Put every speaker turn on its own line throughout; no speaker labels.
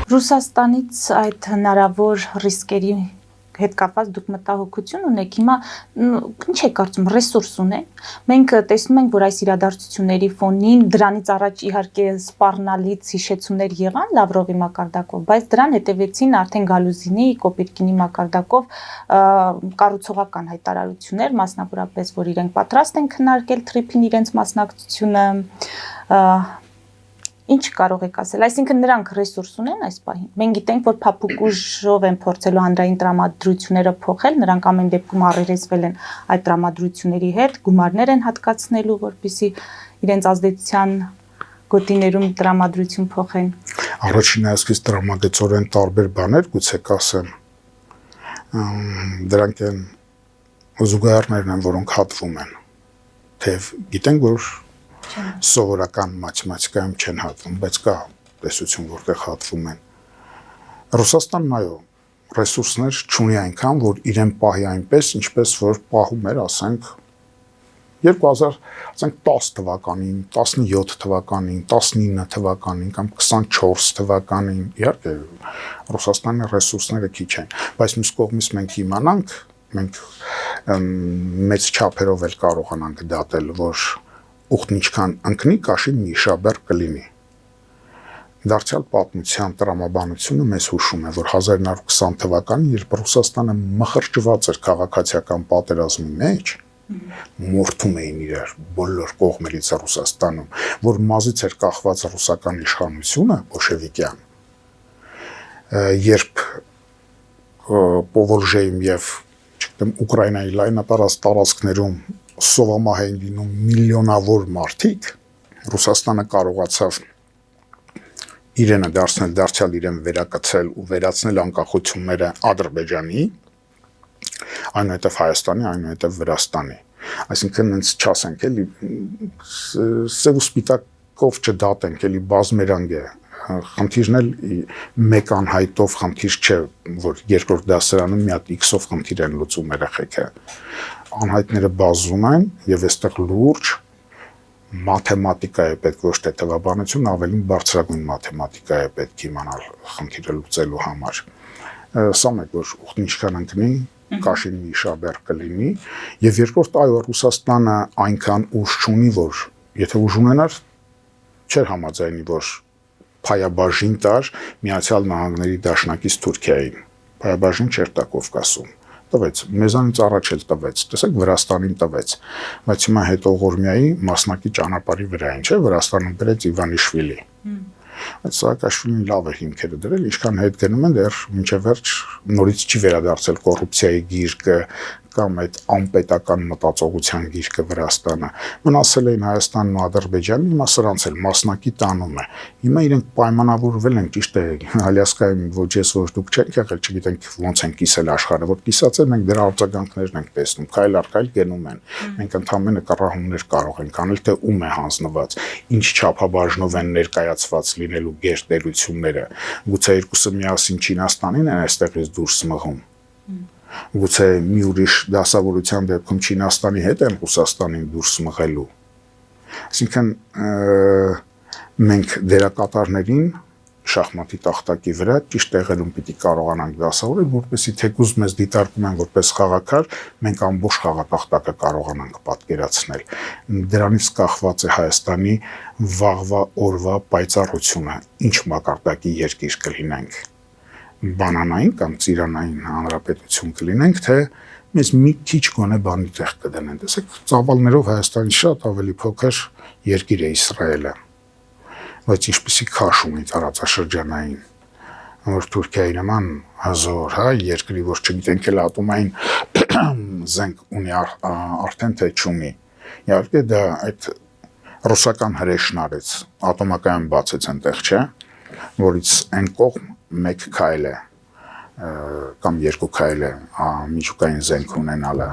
Ռուսաստանից այդ հնարավոր ռիսկերի հետ կապված դուք մտահոգություն ունեք, հիմա ինչ եք կարծում, ռեսուրս ունեն։ Մենք տեսնում ենք, որ այս իրադարձությունների ֆոնին դրանից առաջ իհարկե սպառնալից հիշեցումներ եղան Լավրովի մակարդակով, բայց դրան հետևեցին արդեն Գալուզինի, Կոպիրկինի մակարդակով կառուցողական հայտարարություններ, մասնավորապես, որ իրենք պատրաստ են քննարկել Թրիփին իրենց մասնակցությունը, ինչ կարող եք ասել, այսինքն նրանք ռեսուրս ունեն այս պահին։ Մենք գիտենք, որ փափուկ ուժով են փորձելու հանրային տրամադրությունները փոխել, նրանք ամեն դեպքում առերեսվել են այդ տրամադրությունների հետ, գումարներ են հատկացնելու, որպեսզի իրենց ազդեցության գոտիներում տրամադրություն փոխեն։
Առաջին այսքից տրամագծորեն տարբեր բաներ գուցե կասեմ։ Դրանք են զուգահեռներն են, որոնք հատվում են։ Թեև գիտենք, որ սովորական մաթեմատիկայում չեն հատվում, բայց կա տեսություն, որտեղ հատվում են։ Ռուսաստանն այո, ռեսուրսներ չունի այնքան, որ իրեն պահի այնպես, ինչպես որ պահում էր, ասենք 2010 թվականին, 17 թվականին, 19 թվականին կամ 24 թվականին, իհարկե Ռուսաստանի ռեսուրսները քիչ են, բայց մյուս կողմից մենք իմանանք, մենք մեծ չափերով էլ կարողանանք դատել, որ ուխտն ինչքան ընկնի, կաշին միշաբեր կլինի։ Դարձյալ պատմության տրամաբանությունը մեզ հուշում է, որ 1920 թվականին, երբ Ռուսաստանը մխրճված էր քաղաքացիական պատերազմի մեջ, մորթում էին իրար բոլոր կողմերից Ռուսաստանում, որ մազից էր կախված ռուսական իշխանությունը, բոլշևիկյան, երբ Պովոլժեում եւ Ուկրաինայի լայնատարած տարածքներում սովամահ էին լինում միլիոնավոր մարդիկ, Ռուսաստանը կարողացավ իրենը դարձնել, դարձյալ իրեն վերակցել ու վերացնել անկախությունները Ադրբեջանի, այնուհետև Հայաստանի, այնուհետև Վրաստանի։ Այսինքն հենց չասենք, էլի սև ու սպիտակով չդատենք, էլի բազմերանգ է։ Խնդիրն էլ մեկ անհայտով խնդիր չէ, որ երկրորդ դասարանում մի հատ X-ով խնդիր են լուծում երեխեքը։ Անհայտները բազում են եւ այստեղ լուրջ մաթեմատիկա է պետք, ոչ թե թվաբանություն, ավելին բարձրագույն մաթեմատիկա է պետք իմանալ խնդիրը լուծելու համար։ Սա մեկ որ ուխտն ինչքան ընկնի, կաշին միշաբեր կլինի, եւ երկրորդ այո Ռուսաստանը այնքան ուժ չունի, որ եթե ուժ ունենար, չէր համաձայնի, որ փայաբաժին տար Միացյալ Նահանգների դաշնակից Թուրքիային։ Փայաբաժին չէր տա Կովկասում։ Տվեց, մեզանից առաջ էլ տվեց, տեսեք Վրաստանին տվեց, բայց հիմա հետո Ղորմիայի մասնակի ճանապարհի վրային, չէ, Վրաստանում բերեց Իվանիշվիլի։ Այդ Սաակաշվիլին լավ է հիմքերը դրել, ինչքան հետ գնում են դեռ մինչև վերջ նորից չի վերադարձել կոռուպցիայի գիրկը կամ այդ անպետական մտածողության գիրկը Վրաստանը։ Մնացել էին Հայաստանն ու Ադրբեջանը, հիմա սրանց էլ մասնակի տանում է։ Հիմա իրենք պայմանավորվել են, ճիշտ է, Ալյասկայում ոչ ես ոչ դուք չեք եղել, չգիտենք ոնց են կիսել աշխարհը, որ կիսած են, մենք դրա արձագանքներն ենք տեսնում, քայլ առ քայլ գնում են։ Մենք ընդհանրապես կռահումներ կարող ենք անել, թե ում է հանձնված, ինչ չափաբաժնով են ներկայացված լինելու գերտերությունները։ Գուցե երկուսը միասին Չինաստանին են այստեղից դուրս մղում։ Գուցե մի ուրիշ դասավորության դեպքում Չինաստանի հետ են Ռուսաստանին դուրս մղելու։ Այսինքն մենք դերակատարներին շախմատի տախտակի վրա ճիշտ տեղերում պիտի կարողանանք դասավորել, որպեսզի թեկուզ մեզ դիտարկում են որպես խաղաքար, մենք ամբողջ խաղատախտակը կարողանանք պատկերացնել։ Դրանից կախված է Հայաստանի վաղվա օրվա պայծառությունը, ինչ մակարդակի երկիր կլինենք։ Բանանային կամ ծիրանային հանրապետություն կլինենք, թե մեզ մի քիչ գոնե բանի տեղ կդնեն։ Տեսեք, ծավալներով Հայաստանի շատ ավելի փոքր երկիր է Իսրայելը, բայց ինչպեսի քաշ ունի տարածաշրջանային, որ Թուրքիայի նման հզոր, հա, երկրի, որ չգիտենք էլ ատոմային զենք ունի արդեն թե չունի։ Իհարկե դա այդ ռուսական հրեշն արեց, ատոմակայան բացեց այնտեղ, չէ, որից այն կողմ մեկ քայլ է կամ երկու քայլ է միջուկային զենք ունենալը։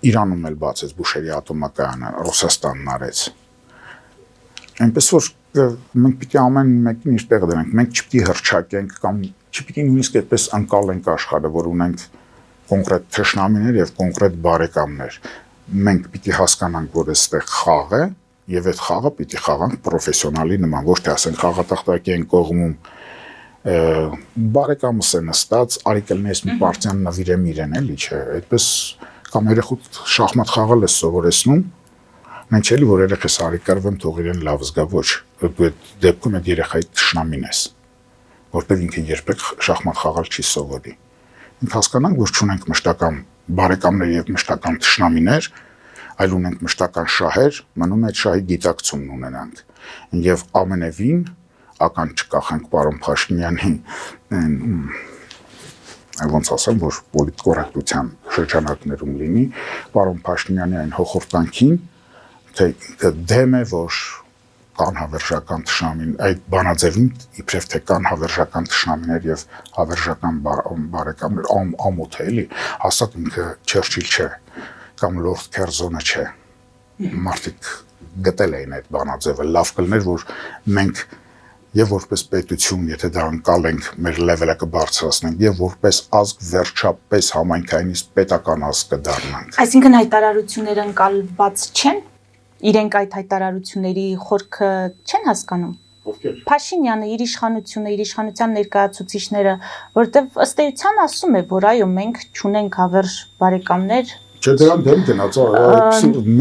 Իրանում էլ բացեց Բուշերի ատոմակայանը, Ռուսաստանն արեց։ Այնպես որ մենք պիտի ամեն մեկին իր տեղը դնենք, մենք չպիտի հռչակենք կամ չպիտի նույնիսկ այդպես անկալենք աշխարհը, որ ունենք կոնկրետ թշնամիներ եւ կոնկրետ բարեկամներ։ Մենք պիտի հասկանանք, որ այստեղ խաղ է եւ այդ խաղը պիտի խաղանք պրոֆեսիոնալի նման, ոչ թե ասենք խաղատախտակի են կողմում բարեկամս է նստած, արի կլնես մի պարտիան նվիրեմ իրեն, էլի չէ, այդպես կամ երեխուդ շախմատ խաղալ ես սովորեցնում, մենք չէ՞ որ երեխես արի կրվեմ, թող իրեն լավ զգա, ոչ, դու այդ դեպքում այդ երեխայի թշնամին ես, որտեղ ինքը երբեք շախմատ խաղալ չի սովորի։ Մենք հասկանանք, որ չունենք մշտական բարեկամներ եւ մշտական թշնամիներ, այլ ունենք մշտական շահեր, մնում է այդ շահի գիտակցումն ունենանք։ Եվ ամենևին ական չկախենք պարոն Փաշինյանի ոնց ասեմ, որ պոլիտկորեկտության շրջանակներում լինի, պարոն Փաշինյանի այն հոխորտանքին, թե ինքը դեմ է, որ կան հավերժական թշնամին, այդ բանաձևին իբրև թե կան հավերժական թշնամիներ եւ հավերժական բարեկամներ, ամոթ է, էլի, հաստատ ինքը Չերչիլ չէ, կամ Լորդ Քերզոնը չէ։ Մարդիկ գտել էին այդ բանաձևը, լավ կլներ, որ մենք եւ որպես պետություն, եթե դա անցալենք, մեր լեվելը կբարձրացնենք եւ որպես ազգ վերջապես համայնքայինից պետական ազգ կդառնանք։
Այսինքն հայտարարությունները ընկալված չեն, իրենք այդ հայտարարությունների խորքը չեն հասկանում։
Ովքեր։
Փաշինյանը իր իշխանությունը, իր իշխանության ներկայացուցիչները, որտեվ ըստ էության ասում է, որ այո, մենք չունենք հավերժ բարեկամներ։
Չէ, դրան դեմ գնաց,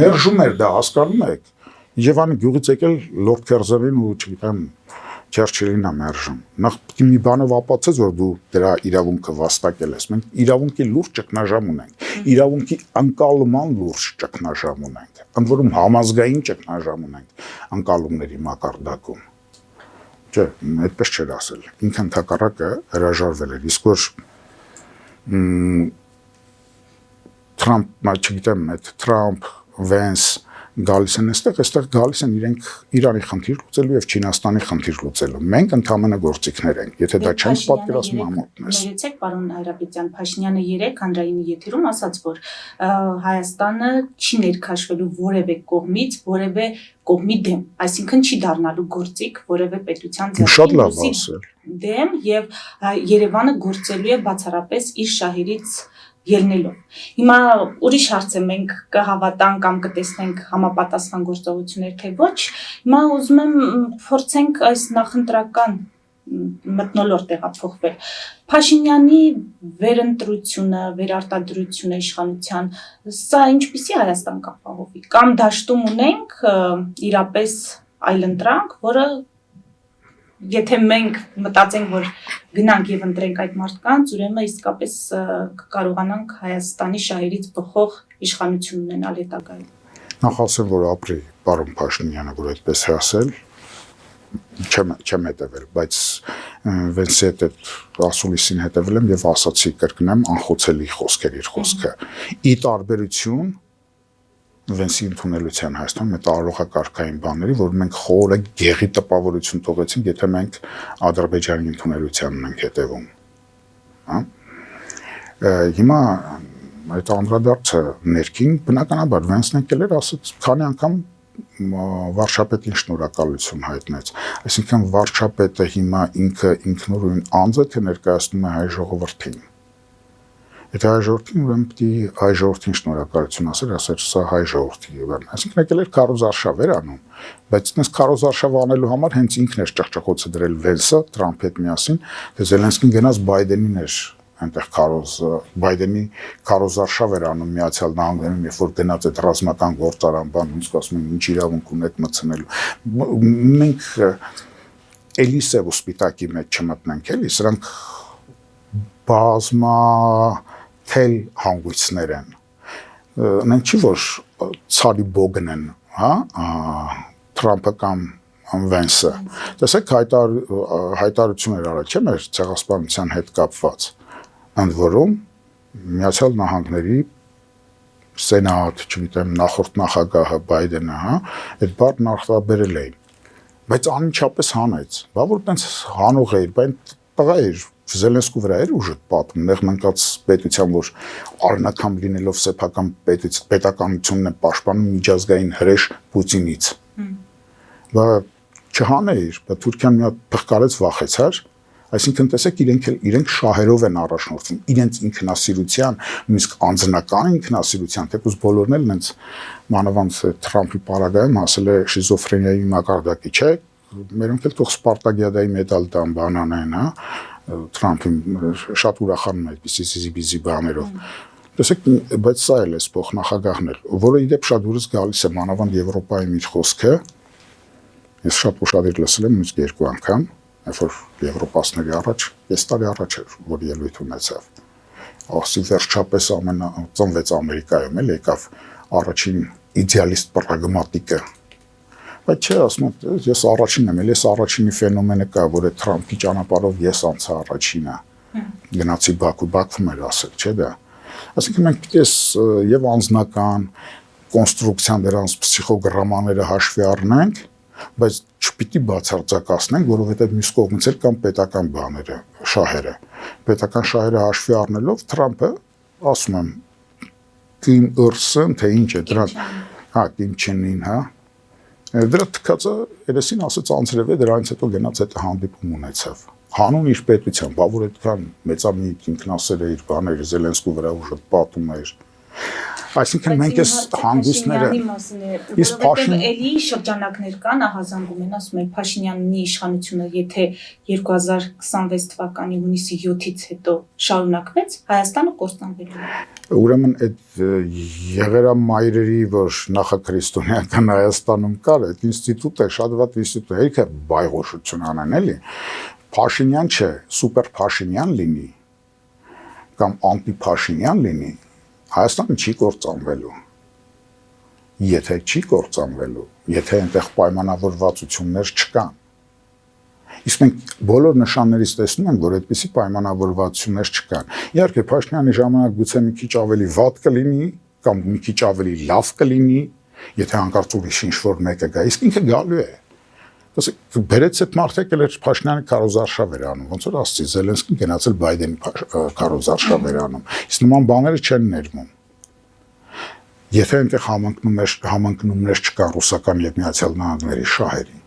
մերժում էր դա, հասկանում եք։ Եվան գյուղից եկել Լորդ Քերզոնին ու չգիտեմ Չերչիլին է մերժում։ Նախ պետք է մի բանով ապացուցես, որ դու դրա իրավունքը վաստակել ես։ Մենք իրավունքի լուրջ ճգնաժամ ունենք։ Իրավունքի անկալման լուրջ ճգնաժամ ունենք։ Ընդ որում համազգային ճգնաժամ ունենք անկալումների մակարդակում։ Չէ, այդպես չէր ասել։ Ինքը ընդհակառակը հրաժարվել էր։ Իսկ որ Թրամփ, չգիտեմ, այդ Թրամփ, Վենս գալիս են այստեղ գալիս են իրենք Իրանի խնդիր լուծելու եւ Չինաստանի խնդիր լուծելու։ Մենք ընդհանրապես գործիքներ ենք, եթե դա չենք պատկերացնում ամոթն է։
Ներեցեք, պարոն Հայրապետյան, Փաշինյանը 3 հանրայինի եթերում ասաց, որ Հայաստանը չի ներքաշվելու որևէ կողմից, որևէ կողմի դեմ, այսինքն չի դառնալու գործիք որևէ պետության ձեռքին դեմ եւ Երևանը գործելու է բացառապես իր շահերից ելնելով։ Հիմա ուրիշ հարց է, մենք կհավատանք կամ կտեսնենք համապատասխան գործողություններ թե ոչ։ Հիմա ուզում եմ փորձենք այս նախընտրական մթնոլորտ տեղափոխվել։ Փաշինյանի վերընտրությունը, վերարտադրությունը իշխանության, սա ինչպիսի Հայաստան կապահովի։ Կամ դաշտում ունենք իրապես այլընտրանք, որը եթե մենք մտածենք, որ գնանք եւ ընտրենք այդ մարդկանց, ուրեմն իսկապես կկարողանանք Հայաստանի շահերից բխող իշխանություն ունենալ հետագայում։
Նախ ասեմ, որ ապրի պարոն Փաշինյանը, որ այդպես է ասել, չեմ հետևել, բայց Վենսի հետ ասուլիսին հետևել եմ եւ ասացի կրկնեմ անխոցելի խոսքեր իր խոսքը։ Ի տարբերություն Վենսի ընդունելության Հայաստանում մետաղարողակարգային բաների, որ մենք խորը գեղի տպավորություն թողեցինք, եթե մենք Ադրբեջանի ընդունելությանն ենք հետևում։ Հա։ Հիմա այդ անդրադարձը ներքին բնականաբար Վենսն եկել էր, ասաց, քանի անգամ վարչապետին շնորհակալություն հայտնեց։ Այսինքն վարչապետը հիմա ինքը ինքնուրույն անձ է, թե ներկայացնում է հայ ժողովրդին։ Եթե հայ ժողովրդին, ուրեմն պետք է հայ ժողովրդին շնորհակալություն ասել, սա հայ ժողովրդի է։ Այսինքն եկել էր քարոզարշավ էր անում, բայց այս քարոզարշավ անելու համար հենց ինքն էր ճղճղոցը դրել Վենսը Թրամփի հետ միասին, թե Զելենսկին գնաց Բայդենին էր այնտեղ Բայդենի քարոզարշավ էր անում Միացյալ Նահանգներում, երբ որ գնաց այդ ռազմական գործարան բան, ոնց ասում են, ինչ իրավունք ունեք մտցնելու։ Մենք Էլիսև ու Սպիտակի մեջ չմտնենք, էլի, սրանք բազմաթել հանգույցներ են։ Մենք չի որ ցարի բոգն են, հա, Թրամփը կամ Վենսը։ Տեսեք հայտարարություններ արել չէ՞ մեր ցեղասպանության հետ կապված։ Ընդ որում Միացյալ Նահանգների Սենատ, չգիտեմ, նախորդ նախագահը Բայդենը, հա, այդ բառն արտաբերել էին։ Բայց անմիջապես հանեց։ Բա որ տենց հանող էր, բայց տղա էր Զելենսկու վրա էր ուժը պատում, նեղմնկած պետության, որ արնակամ լինելով սեփական պետականությունն է պաշտպանում միջազգային հրեշ Պուտինից։ Բա չհաներ, բա Թուրքիան մի հատ փղկարեց վախեցար, այսինքն տեսեք իրենք շահերով են առաջնորդվում, իրենց ինքնասիրության, նույնիսկ անձնական ինքնասիրության, թեկուզ բոլորն էլ նենց մանավանդ Թրամփի պարագայում ասել է շիզոֆրենիայի մակարդակի, չէ, մերոնք էլ թող Սպարտակիադայի մեդալ տան բանանեն, հա, Թրամփին շատ ուրախանում է այդպիսի զիզի բաներով։ Տեսեք, բայց սա էլ է փոխնախագահն էլ, որը իդեպ շատ դուրս գալիս է մանավանդ Եվրոպայի մի խոսքը։ Ես շատ ուշադիր լսել եմ նույնիսկ 2 անգամ, երբ որ Եվրոպացիների առաջ, ես տարի առաջ էր, որ ելույթ ունեցավ։ Ասի վերջապես ծնվեց Ամերիկայում, էլ եկավ առաջին իդեալիստ պրագմատիկը։ Բայց չէ, ասում եմ, ես առաջինն եմ, ես առաջինի ֆենոմենը կա, որ է Թրամփի ճանապարհով ես անցա առաջինը։ Գնացի Բաքվում էր ասել, չէ՞ դա։ Այսինքն մենք պիտի եւ անձնական կոնստրուկցիան դրանց փսիխոգրամաները հաշվի առնենք, բայց չպիտի բացարձակացնենք, որովհետեւ մյուս կողմից էլ կան պետական բաները, շահերը։ Պետական շահերը հաշվի առնելով Թրամփը, ասում եմ, Կիմ Ըրսն, թե ինչ է դրան, հա, Կիմ Չենին, հա, դրա թքածը երեսին ասեց անձրև է, դրանից հետո գնաց այդ հանդիպում ունեցավ։ Հանուն իր պետության, բա որ այդքան մեծամիտ ինքնասեր է իր բաները Զելենսկու վրա ուժը պատում էր։ Այսինքն մենք այս հանգույցները
իսկ Փաշինյանի էլի շրջանակներ կան, ահազանգում են, ասում են Փաշինյանի իշխանությունը, եթե 2026 թվականի հունիսի 7-ից հետո շարունակվեց, Հայաստանը կործանվելու է։
Ուրեմն այդ եղերամայրերի, որ նախաքրիստոնեական Հայաստանում կար, այդ ինստիտուտը շատ վատ ինստիտուտ է, եկե բայղոշություն անեն էլի։ Փաշինյան չէ, սուպեր Փաշինյան լինի կամ անտի Փաշինյան լինի, Հայաստանը չի կործանվելու։ Եթե չի կործանվելու, եթե այնտեղ պայմանավորվածություններ չկան։ Իսկ մենք բոլոր նշաններից տեսնում ենք, որ այդպիսի պայմանավորվածություններ չկան։ Իհարկե, Փաշինյանի ժամանակ գուցե մի քիչ ավելի վատ կլինի կամ մի քիչ ավելի լավ կլինի, եթե հանկարծ ուրիշ ինչ-որ մեկը գա, իսկ ինքը գալու է։ Ասեք, բերեց այդ մարդիկ էլ Փաշինյանի քարոզարշավ էր անում, ոնց որ ասցի Զելենսկին գնացել Բայդենի քարոզարշավ էր անում։ Իսկ նման բաները չեն ներմում։ Եթե այնտեղ համընկնումներ չկան ռուսական եւ Միացյալ Նահանգների շահերի,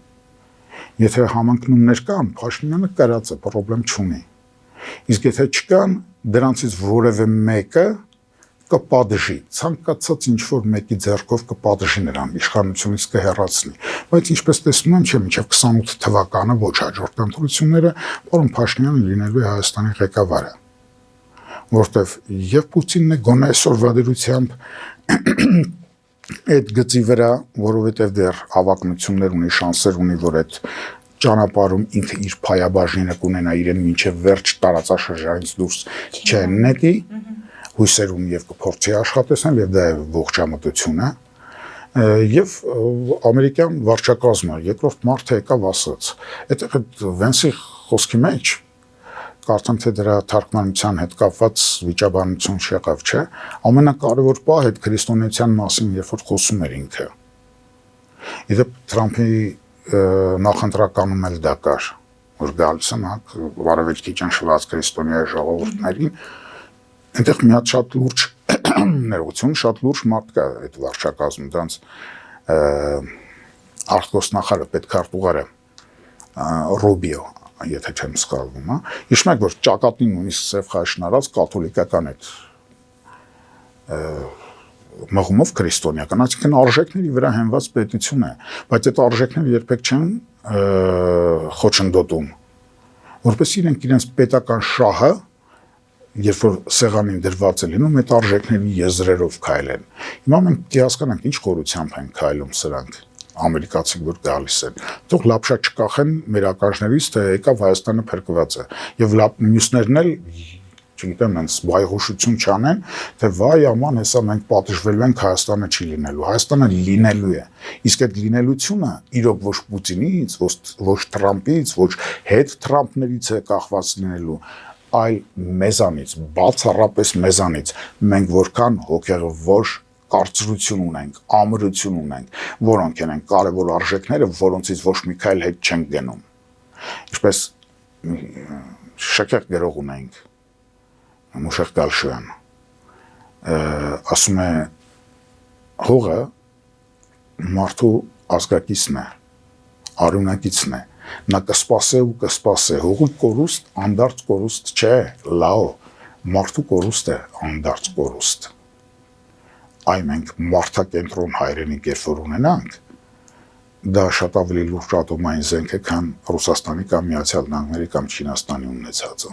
եթե համընկնումներ կան, Փաշինյանը կրած է, խնդրեմ չունի։ Իսկ եթե չկան, դրանցից որևէ մեկը կպատժի, ցանկացած ինչ-որ մեկի ձեռքով կպատժի նրան, իշխանությունից կհեռացնի։ Բայց ինչպես տեսնում եմ, չէ, մինչև 28 թվականը ոչ հաջորդ ընտրությունները, որոնք Փաշինյանը լինելու է Հայաստանի ղեկավարը։ Որտեվ եւ Պուտինն է գոնե այսօրվա դրությամբ այդ գծի վրա, որովհետեւ դեռ հավակնություններ ունի, շանսեր ունի, որ այդ ճանապարհում ինքը իր փայաբաժինը կունենա իրեն մինչև վերջ տարածաշրջանից դուրս չնետի, հույսեր ունի եւ կփորձի աշխատեցնել եւ դա է ողջամտությունը եւ ամերիկյան վարչակազմը երկրորդ մարդը եկավ ասաց այդ Վենսի խոսքի մեջ կարծեմ թե դրա թարգմանության հետ կապված վիճաբանություն չեղավ, չէ, ամենակարևոր պահը այդ քրիստոնեության մասին երբ որ խոսում էր ինքը իդեպ Թրամփի նախընտրականում էլ դա կար որ գալիս են վարավելքի ճնշված քրիստոնյա ժողովուրդներին այնտեղ մի հատ շատ լուրջ ներողություն, շատ լուրջ մարդ կա այդ վարչակազմում, դրանց արտգործնախարարը, պետքարտուղարը Ռուբիո, եթե չեմ սխալվում, հա, հիշում եք, որ ճակատին նույնիսկ սև խաշն արած կաթոլիկական այդ մղումով քրիստոնեական, այսինքն արժեքների վրա հենված պետություն է, բայց այդ արժեքները երբեք չեն խոչընդոտում, որպես իրենց պետական շահը երբ որ սեղանին դրված է լինում, այդ արժեքների եզրերով քայլեն։ Հիմա մենք պիտի հասկանանք ինչ խորությամբ են քայլում սրանք, ամերիկացիք որ գալիս են։ Թող լապշա չկախեն մեր ականջներից, թե եկավ Հայաստանը փրկված է։ Եվ մյուսներն էլ, չգիտեմ, հենց բայղուշություն չանեն, թե վայ աման, հեսա մենք պատժվելու ենք, Հայաստանը չի լինելու։ Հայաստանը լինելու է։ Իսկ այդ լինելությունը իրոք ոչ Պուտինից, ոչ Թրամփից, ոչ հետ Թրամփներից է կախված լինելու, այլ մեզանից, բացառապես մեզանից, մենք որքան հոգեղոր կարծրություն ունենք, ամրություն ունենք, որոնք են կարևոր արժեքները, որոնցից ոչ մի քայլ հետ չենք գնում։ Ինչպես շքեղ գրող ունենք, Մուշեղ Գալշյան, ասում է հողը մարդու ազգակիցն է, արյունակիցն է, նա կսպասե ու կսպասե, հողի կորուստ, անդարձ կորուստ չէ, լավ, մարդու կորուստ է, անդարձ կորուստ։ Այ մենք մարդակենտրոն հայրենիք երբ որ ունենանք, դա շատ ավելի լուրջ ատոմային զենք է, քան Ռուսաստանի կամ Միացյալ Նահանգների կամ Չինաստանի ունեցածը։